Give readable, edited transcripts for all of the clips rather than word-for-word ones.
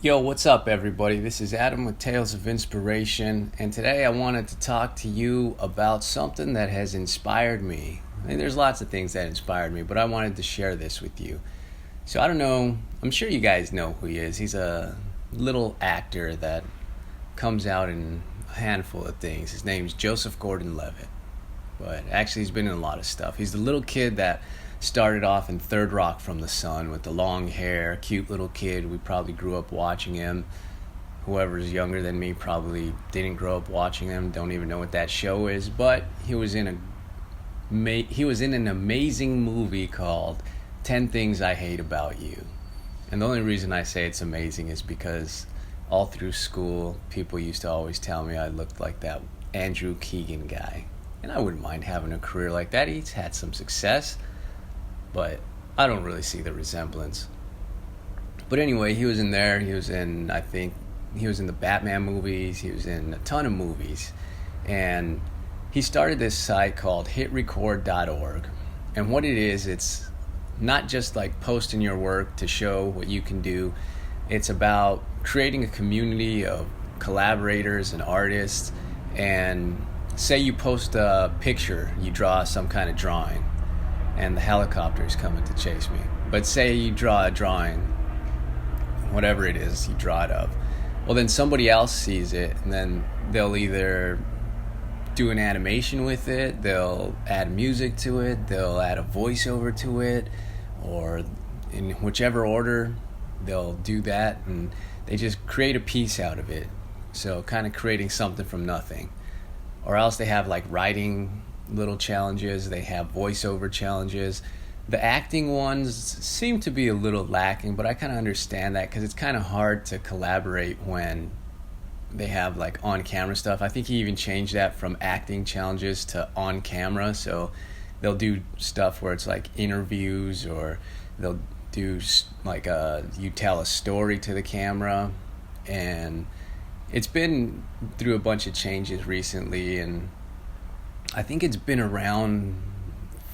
Yo, what's up, everybody? This is Adam with Tales of Inspiration, and today I wanted to talk to you about something that has inspired me. I mean, there's lots of things that inspired me, but I wanted to share this with you. So, I don't know, I'm sure you guys know who he is. He's a little actor that comes out in a handful of things. His name's Joseph Gordon-Levitt, but actually, he's been in a lot of stuff. He's the little kid that started off in Third Rock from the Sun with the long hair, cute little kid. We probably grew up watching him. Whoever's younger than me probably didn't grow up watching him, don't even know what that show is, but he was in an amazing movie called 10 Things I Hate About You. And the only reason I say it's amazing is because all through school, people used to always tell me I looked like that Andrew Keegan guy. And I wouldn't mind having a career like that. He's had some success, but I don't really see the resemblance. But anyway, he was in there. I think, he was in the Batman movies. He was in a ton of movies. And he started this site called hitrecord.org. And what it is, it's not just like posting your work to show what you can do. It's about creating a community of collaborators and artists. And say you post a picture, you draw some kind of drawing, and the helicopter is coming to chase me. But say you draw a drawing, whatever it is you draw it of. Well, then somebody else sees it, and then they'll either do an animation with it, they'll add music to it, they'll add a voiceover to it, or in whichever order, they'll do that, and they just create a piece out of it. So kind of creating something from nothing. Or else they have like writing little challenges, they have voiceover challenges. The acting ones seem to be a little lacking, but I kind of understand that because it's kind of hard to collaborate when they have like on camera stuff. I think he even changed that from acting challenges to on camera. So they'll do stuff where it's like interviews, or they'll do like you tell a story to the camera. And it's been through a bunch of changes recently, and I think it's been around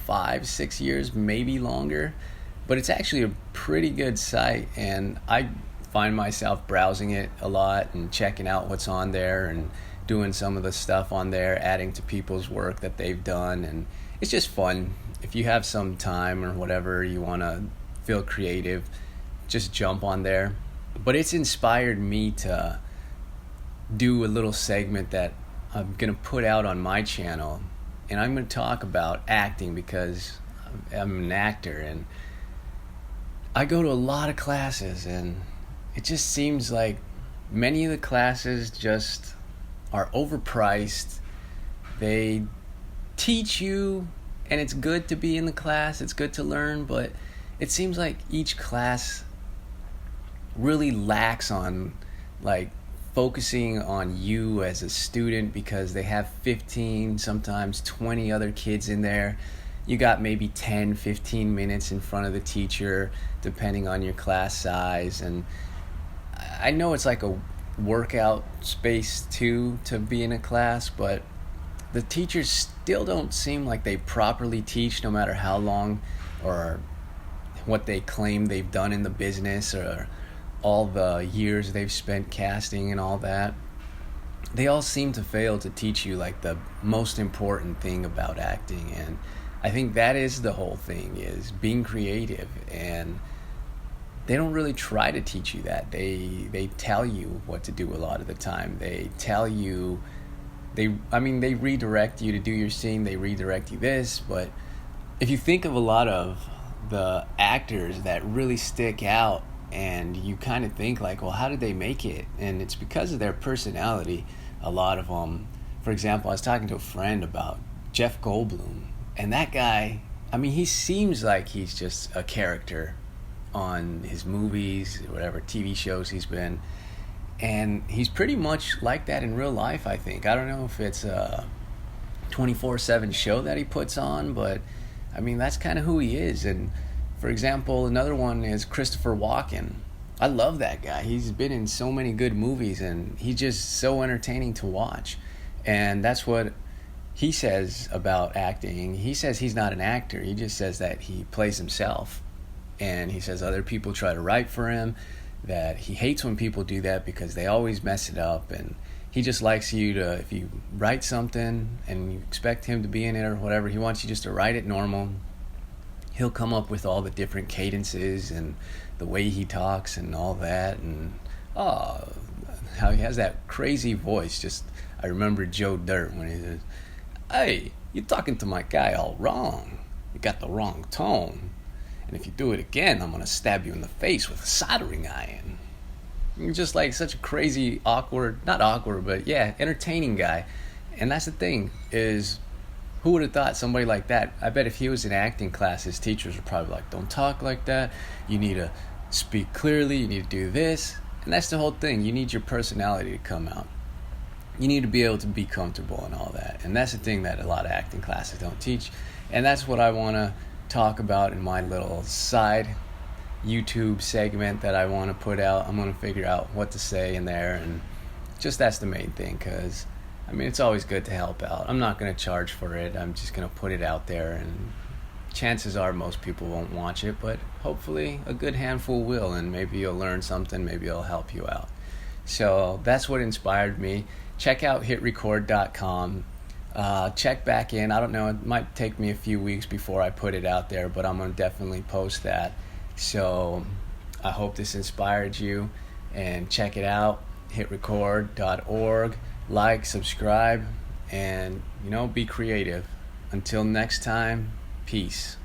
5-6 years, maybe longer, but it's actually a pretty good site, and I find myself browsing it a lot and checking out what's on there and doing some of the stuff on there, adding to people's work that they've done, and it's just fun. If you have some time or whatever, you want to feel creative, just jump on there. But it's inspired me to do a little segment that I'm going to put out on my channel, and I'm going to talk about acting because I'm an actor, and I go to a lot of classes, and it just seems like many of the classes just are overpriced. They teach you, and it's good to be in the class, it's good to learn, but it seems like each class really lacks on like focusing on you as a student, because they have 15, sometimes 20 other kids in there. You got maybe 10-15 minutes in front of the teacher depending on your class size, and I know it's like a workout space too to be in a class, but the teachers still don't seem like they properly teach, no matter how long or what they claim they've done in the business, or all the years they've spent casting and all that. They all seem to fail to teach you like the most important thing about acting, and I think that is the whole thing, is being creative. And they don't really try to teach you that. They tell you what to do a lot of the time. They tell you, they redirect you to do your scene, they redirect you this. But if you think of a lot of the actors that really stick out, and you kind of think like, well, how did they make it? And it's because of their personality. A lot of them, for example, I was talking to a friend about Jeff Goldblum, and that guy, he seems like he's just a character on his movies, whatever TV shows he's been, and he's pretty much like that in real life, I think. I don't know if it's a 24/7 show that he puts on, but that's kind of who he is. And for example, another one is Christopher Walken. I love that guy. He's been in so many good movies, and he's just so entertaining to watch. And that's what he says about acting. He says he's not an actor. He just says that he plays himself. And he says other people try to write for him. that he hates when people do that because they always mess it up, and he just likes you to, if you write something and you expect him to be in it or whatever, he wants you just to write it normal. He'll come up with all the different cadences and the way he talks and all that, and how he has that crazy voice. Just, I remember Joe Dirt when he says, "Hey, you're talking to my guy all wrong. You got the wrong tone. And if you do it again, I'm going to stab you in the face with a soldering iron." You're just like such a crazy, not awkward, but yeah, entertaining guy. And that's the thing, is who would have thought somebody like that? I bet if he was in acting class, his teachers were probably like, "Don't talk like that. You need to speak clearly. You need to do this." And that's the whole thing. You need your personality to come out. You need to be able to be comfortable and all that. And that's the thing that a lot of acting classes don't teach. And that's what I want to talk about in my little side YouTube segment that I want to put out. I'm going to figure out what to say in there, and just that's the main thing, because I mean, it's always good to help out. I'm not going to charge for it. I'm just going to put it out there, and chances are most people won't watch it, but hopefully a good handful will, and maybe you'll learn something, maybe it'll help you out. So that's what inspired me. Check out hitrecord.com. Check back in. I don't know, it might take me a few weeks before I put it out there, but I'm going to definitely post that. So I hope this inspired you, and check it out, hitrecord.org. Like, subscribe, and be creative. Until next time, peace.